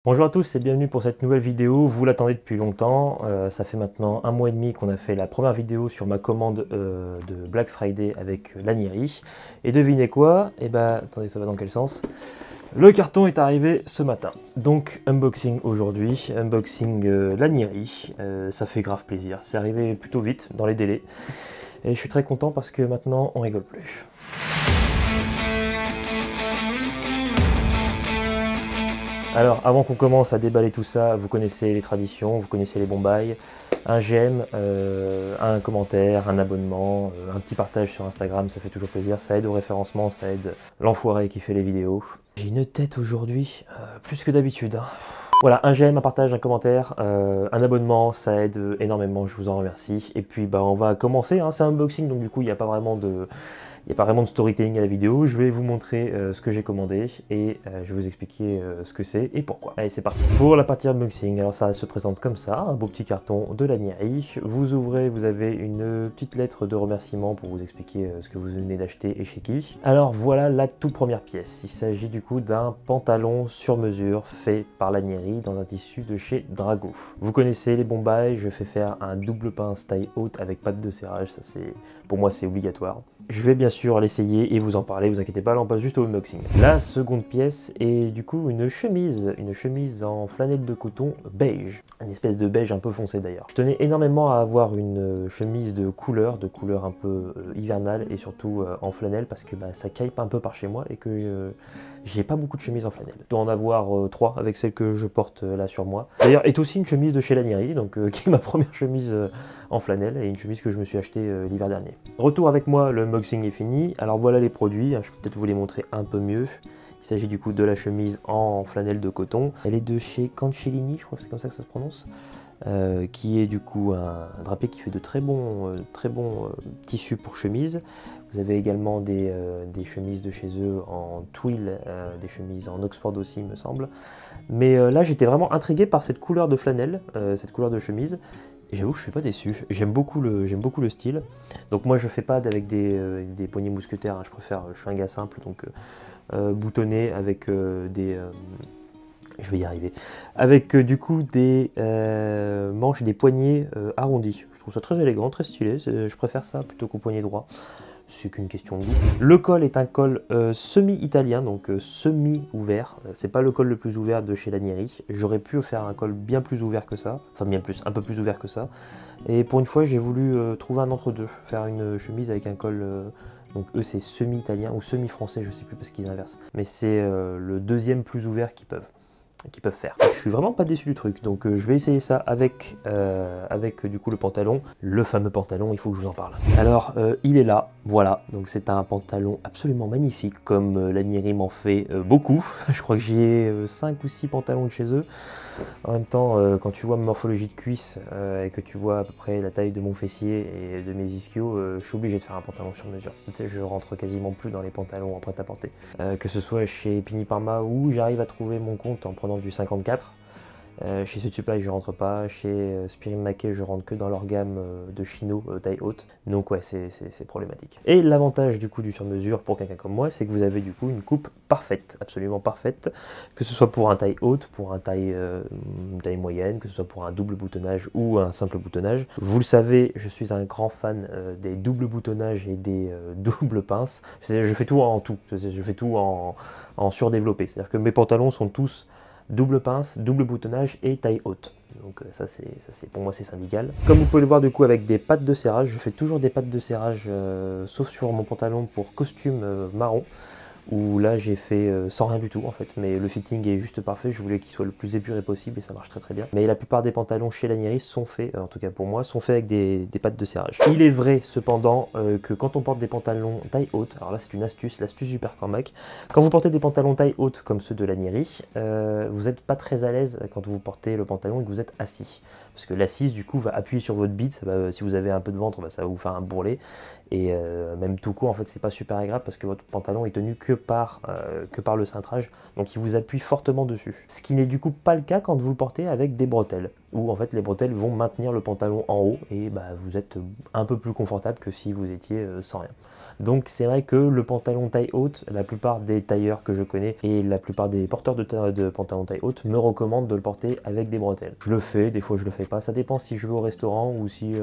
Bonjour à tous et bienvenue pour cette nouvelle vidéo. Vous l'attendez depuis longtemps, ça fait maintenant 1 mois et demi qu'on a fait la première vidéo sur ma commande de Black Friday avec Lanieri. Et devinez quoi? Eh ben, attendez, ça va dans quel sens? Le carton est arrivé ce matin. Donc unboxing aujourd'hui, unboxing Lanieri, ça fait grave plaisir. C'est arrivé plutôt vite, dans les délais. Et je suis très content parce que maintenant on rigole plus. Alors, avant qu'on commence à déballer tout ça, vous connaissez les traditions, vous connaissez les bons bails. Un j'aime, un commentaire, un abonnement, un petit partage sur Instagram, ça fait toujours plaisir. Ça aide au référencement, ça aide l'enfoiré qui fait les vidéos. J'ai une tête aujourd'hui, plus que d'habitude, hein. Voilà, un j'aime, un partage, un commentaire, un abonnement, ça aide énormément, je vous en remercie. Et puis, bah, on va commencer, hein, c'est un unboxing, donc du coup, il n'y a pas vraiment de... Il n'y a pas vraiment de storytelling à la vidéo, je vais vous montrer ce que j'ai commandé et je vais vous expliquer ce que c'est et pourquoi. Allez, c'est parti. Pour la partie unboxing, alors ça se présente comme ça, un beau petit carton de Lanieri. Vous ouvrez, vous avez une petite lettre de remerciement pour vous expliquer ce que vous venez d'acheter et chez qui. Alors voilà la toute première pièce. Il s'agit du coup d'un pantalon sur mesure fait par Lanieri dans un tissu de chez Drago. Vous connaissez les bons bails, je fais faire un double pince taille haute avec patte de serrage, ça c'est pour moi c'est obligatoire. Je vais bien sûr l'essayer et vous en parler, vous inquiétez pas, là on passe juste au unboxing. La seconde pièce est du coup une chemise en flanelle de coton beige, une espèce de beige un peu foncé d'ailleurs. Je tenais énormément à avoir une chemise de couleur un peu hivernale et surtout en flanelle parce que bah, ça caille un peu par chez moi et que j'ai pas beaucoup de chemises en flanelle. Je dois en avoir 3 avec celle que je porte là sur moi. D'ailleurs est aussi une chemise de chez Lanieri, donc qui est ma première chemise en flanelle et une chemise que je me suis achetée l'hiver dernier. Retour avec moi, le unboxing est fini. Alors voilà les produits, je peux peut-être vous les montrer un peu mieux. Il s'agit du coup de la chemise en flanelle de coton. Elle est de chez Cancellini, je crois que c'est comme ça que ça se prononce. Qui est du coup un drapé qui fait de très bons tissus pour chemise. Vous avez également des chemises de chez eux en twill, des chemises en Oxford aussi il me semble. Mais là j'étais vraiment intrigué par cette couleur de flanelle, cette couleur de chemise. Et j'avoue que je suis pas déçu, j'aime beaucoup le style. Donc moi je fais pas avec des poignées mousquetaires, hein. Je suis un gars simple, donc boutonné avec je vais y arriver. Avec du coup des manches et des poignets arrondis. Je trouve ça très élégant, très stylé. Je préfère ça plutôt qu'au poignet droit. C'est qu'une question de goût. Le col est un col semi-italien, donc semi-ouvert. C'est pas le col le plus ouvert de chez Lanieri. J'aurais pu faire un col bien plus ouvert que ça. Enfin un peu plus ouvert que ça. Et pour une fois, j'ai voulu trouver un entre-deux. Faire une chemise avec un col... donc eux c'est semi-italien ou semi-français, je sais plus parce qu'ils inversent. Mais c'est le deuxième plus ouvert qu'ils peuvent faire. Je suis vraiment pas déçu du truc, donc je vais essayer ça avec du coup le pantalon, le fameux pantalon, il faut que je vous en parle. Alors il est là, voilà, donc c'est un pantalon absolument magnifique, comme Lanieri m'en fait beaucoup. Je crois que j'ai 5 ou 6 pantalons de chez eux. En même temps, quand tu vois ma morphologie de cuisse et que tu vois à peu près la taille de mon fessier et de mes ischios, je suis obligé de faire un pantalon sur mesure. Tu sais, je rentre quasiment plus dans les pantalons en prêt-à-porter. Que ce soit chez Pini Parma où j'arrive à trouver mon compte en prenant du 54. Chez Sud Supply je rentre pas, chez Spirin Mackey je rentre que dans leur gamme de chino taille haute, donc ouais c'est problématique. Et l'avantage du coup du sur-mesure pour quelqu'un comme moi, c'est que vous avez du coup une coupe parfaite, absolument parfaite, que ce soit pour un taille haute, pour un taille moyenne, que ce soit pour un double boutonnage ou un simple boutonnage. Vous le savez, je suis un grand fan des doubles boutonnages et des doubles pinces. Je fais tout en tout, je fais tout en surdéveloppé, c'est-à-dire que mes pantalons sont tous double pince, double boutonnage et taille haute. Donc ça c'est pour moi c'est syndical. Comme vous pouvez le voir du coup avec des pattes de serrage, je fais toujours des pattes de serrage sauf sur mon pantalon pour costume marron, où là j'ai fait sans rien du tout en fait, mais le fitting est juste parfait, je voulais qu'il soit le plus épuré possible et ça marche très très bien. Mais la plupart des pantalons chez Lanieri sont faits, en tout cas pour moi, sont faits avec des pattes de serrage. Il est vrai cependant que quand on porte des pantalons taille haute, alors là c'est une astuce, l'astuce du père Cormac, quand vous portez des pantalons taille haute comme ceux de Lanieri, vous n'êtes pas très à l'aise quand vous portez le pantalon et que vous êtes assis. Parce que l'assise du coup va appuyer sur votre bite, si vous avez un peu de ventre, ça va vous faire un bourrelet. Et même tout court en fait c'est pas super agréable parce que votre pantalon est tenu que par le cintrage, donc il vous appuie fortement dessus. Ce qui n'est du coup pas le cas quand vous le portez avec des bretelles. où en fait les bretelles vont maintenir le pantalon en haut et bah, vous êtes un peu plus confortable que si vous étiez sans rien. Donc c'est vrai que le pantalon taille haute, la plupart des tailleurs que je connais et la plupart des porteurs de pantalon taille haute me recommandent de le porter avec des bretelles. Je le fais, des fois je le fais pas, ça dépend si je vais au restaurant ou si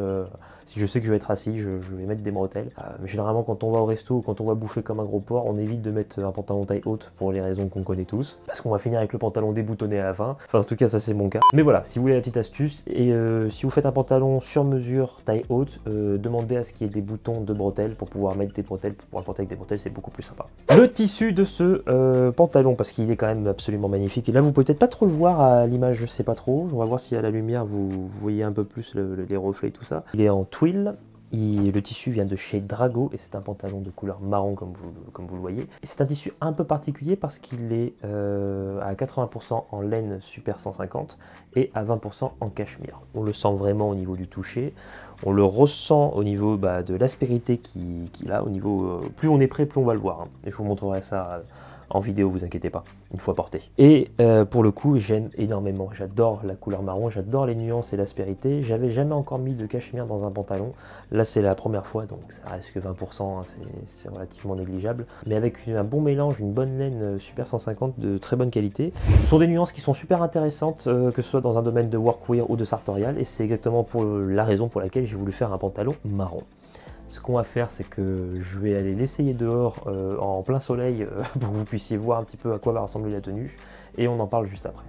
je sais que je vais être assis, je vais mettre des bretelles. Mais généralement quand on va au resto ou quand on va bouffer comme un gros porc, on évite de mettre un pantalon taille haute pour les raisons qu'on connaît tous, parce qu'on va finir avec le pantalon déboutonné à la fin. Enfin en tout cas ça c'est mon cas. Mais voilà, si vous voulez la petite astuce, et si vous faites un pantalon sur mesure taille haute, demandez à ce qu'il y ait des boutons de bretelles pour pouvoir mettre des bretelles, pour pouvoir le porter avec des bretelles, c'est beaucoup plus sympa. Le tissu de ce pantalon, parce qu'il est quand même absolument magnifique, et là vous pouvez peut-être pas trop le voir à l'image, je sais pas trop, on va voir si à la lumière vous voyez un peu plus les reflets et tout ça. Il est en twill. Le tissu vient de chez Drago et c'est un pantalon de couleur marron comme vous le voyez. C'est un tissu un peu particulier parce qu'il est à 80% en laine Super 150 et à 20% en cachemire. On le sent vraiment au niveau du toucher, on le ressent au niveau de l'aspérité qu'il a, au niveau, plus on est prêt, plus on va le voir. Hein. Et je vous montrerai ça en vidéo, vous inquiétez pas, une fois porté. Et pour le coup, j'aime énormément, j'adore la couleur marron, j'adore les nuances et l'aspérité. J'avais jamais encore mis de cachemire dans un pantalon, là c'est la première fois, donc ça reste que 20%, hein, c'est relativement négligeable. Mais avec un bon mélange, une bonne laine Super 150 de très bonne qualité. Ce sont des nuances qui sont super intéressantes, que ce soit dans un domaine de workwear ou de sartorial, et c'est exactement pour la raison pour laquelle j'ai voulu faire un pantalon marron. Ce qu'on va faire, c'est que je vais aller l'essayer dehors en plein soleil pour que vous puissiez voir un petit peu à quoi va ressembler la tenue et on en parle juste après.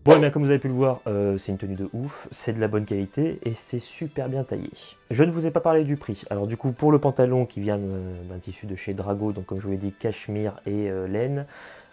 Bon, et bien comme vous avez pu le voir, c'est une tenue de ouf, c'est de la bonne qualité et c'est super bien taillé. Je ne vous ai pas parlé du prix. Alors du coup, pour le pantalon qui vient d'un tissu de chez Drago, donc comme je vous l'ai dit, cachemire et laine,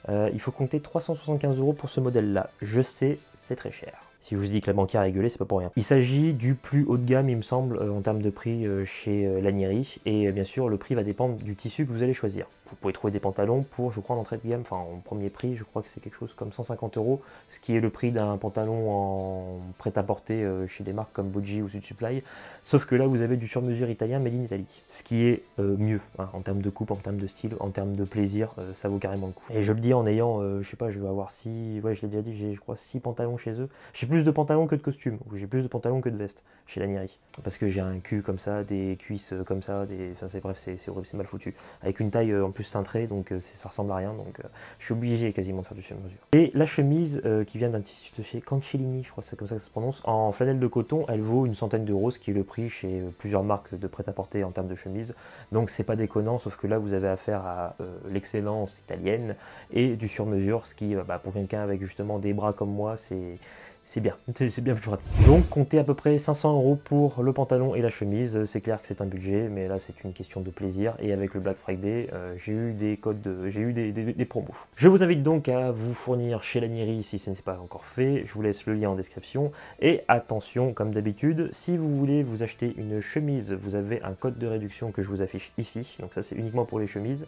il faut compter 375 € pour ce modèle-là. Je sais, c'est très cher. Si je vous dis que la banquière a gueulé, c'est pas pour rien. Il s'agit du plus haut de gamme, il me semble, en termes de prix chez Lanieri. Et bien sûr, le prix va dépendre du tissu que vous allez choisir. Vous pouvez trouver des pantalons pour, je crois, en entrée de gamme, enfin en premier prix, je crois que c'est quelque chose comme 150 €, ce qui est le prix d'un pantalon en prêt-à-porter chez des marques comme Boggi ou Sud Supply. Sauf que là, vous avez du sur-mesure italien made in Italy. Ce qui est mieux, hein, en termes de coupe, en termes de style, en termes de plaisir, ça vaut carrément le coup. Et je le dis en ayant, je sais pas, je vais avoir 6, ouais, je l'ai déjà dit, j'ai, je crois, 6 pantalons chez eux. J'ai plus de pantalons que de costumes, ou j'ai plus de pantalons que de vestes chez Lanieri. Parce que j'ai un cul comme ça, des cuisses comme ça, enfin c'est bref, c'est horrible, c'est mal foutu. Avec une taille en plus cintrée, donc ça ressemble à rien, donc je suis obligé quasiment de faire du sur-mesure. Et la chemise qui vient d'un tissu de chez Cancellini, je crois que c'est comme ça que ça se prononce, en flanelle de coton, elle vaut une centaine d'euros, ce qui est le prix chez plusieurs marques de prêt-à-porter en termes de chemise. Donc c'est pas déconnant, sauf que là vous avez affaire à l'excellence italienne et du sur-mesure, ce qui, pour quelqu'un avec justement des bras comme moi, c'est bien plus pratique. Donc comptez à peu près 500 € pour le pantalon et la chemise. C'est clair que c'est un budget, mais là c'est une question de plaisir. Et avec le Black Friday, j'ai eu des codes, j'ai eu des promos. Je vous invite donc à vous fournir chez Lanieri si ce n'est pas encore fait. Je vous laisse le lien en description. Et attention, comme d'habitude, si vous voulez vous acheter une chemise, vous avez un code de réduction que je vous affiche ici. Donc ça c'est uniquement pour les chemises.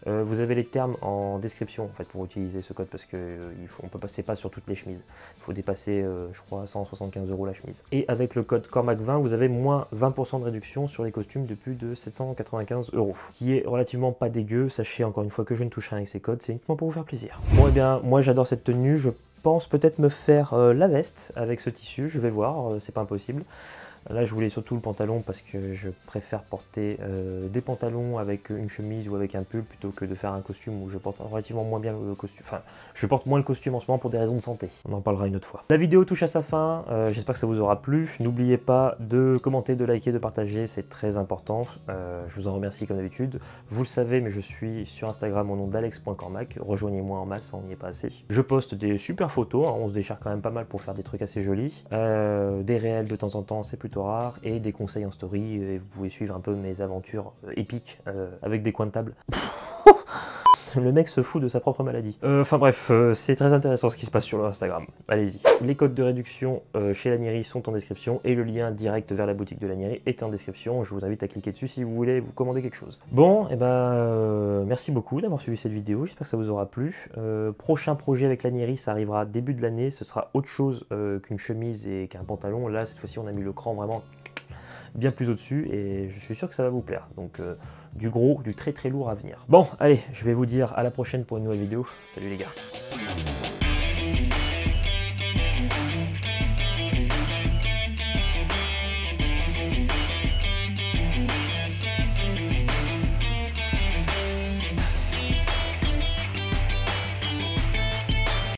Vous avez les termes en description en fait, pour utiliser ce code parce qu'on ne peut passer pas sur toutes les chemises. Il faut dépasser, je crois, 175 € la chemise. Et avec le code Cormac20, vous avez moins 20% de réduction sur les costumes de plus de 795 €. Qui est relativement pas dégueu. Sachez encore une fois que je ne touche rien avec ces codes, c'est uniquement pour vous faire plaisir. Bon, et bien, moi j'adore cette tenue. Je pense peut-être me faire la veste avec ce tissu, je vais voir, c'est pas impossible. Là je voulais surtout le pantalon parce que je préfère porter des pantalons avec une chemise ou avec un pull plutôt que de faire un costume où je porte relativement moins bien le costume. Enfin, je porte moins le costume en ce moment pour des raisons de santé. On en parlera une autre fois. La vidéo touche à sa fin, j'espère que ça vous aura plu. N'oubliez pas de commenter, de liker, de partager, c'est très important. Je vous en remercie comme d'habitude. Vous le savez, mais je suis sur Instagram au nom d'alex.cormac. Rejoignez-moi en masse, on n'y est pas assez. Je poste des super photos, hein, on se déchire quand même pas mal pour faire des trucs assez jolis. Des réels de temps en temps, c'est plutôt rare, et des conseils en story, et vous pouvez suivre un peu mes aventures épiques avec des coins de table. Le mec se fout de sa propre maladie. Enfin bref, c'est très intéressant ce qui se passe sur leur Instagram. Allez-y. Les codes de réduction chez Lanieri sont en description et le lien direct vers la boutique de Lanieri est en description. Je vous invite à cliquer dessus si vous voulez vous commander quelque chose. Bon, et merci beaucoup d'avoir suivi cette vidéo. J'espère que ça vous aura plu. Prochain projet avec Lanieri, ça arrivera début de l'année. Ce sera autre chose qu'une chemise et qu'un pantalon. Là, cette fois-ci, on a mis le cran vraiment bien plus au-dessus et je suis sûr que ça va vous plaire. Donc du gros, du très très lourd à venir. Bon, allez, je vais vous dire à la prochaine pour une nouvelle vidéo. Salut les gars.